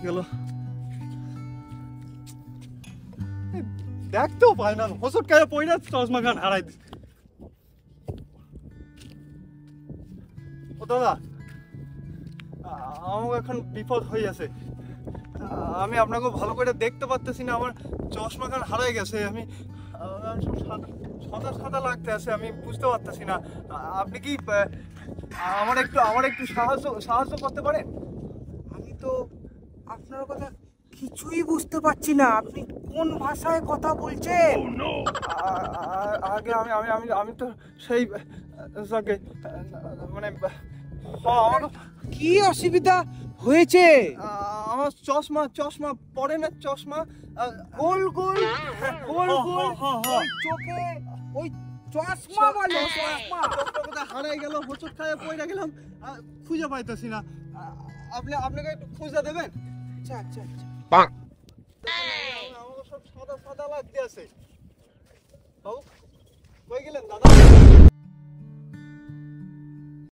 গেল, দেখতেও পায় না, হোঁচট খাইয়া পড়ে চশমা খান হারাই দিচ্ছে। ও দাদা, আমার এখন বিপদ হয়ে আছে, আমি আপনাকে ভালো করে দেখতে পারতেছি না, আমার চশমা খান হারাই গেছে, আমি সাদা সাদা লাগতে আছে, আমি বুঝতে পারতেছি না। আপনি কি আমার একটু সাহায্য করতে পারেন? আমি তো আপনার কথা কিছুই বুঝতে পারছি না, আপনি কোন ভাষায় কথা বলছেন? আগে আমি আমি আমি আমি তো সেই মানে আমার কি অসুবিধা হয়েছে? আমার চশমা পরে না, চশমা গোল গোল গোল গোল ওই চোখে ওই চশমা বলে, চশমা চশমা হারাই গেল, হোঁচট খাইয়ে পড়ে গেলাম, খুঁজে পাইতেছি না। আপনাকে একটু খুঁজে দেবেন? আচ্ছা আচ্ছা আচ্ছা। আমার সব সাদা সাদা লাগতে আছে। বাবু কই গেলেন দাদা?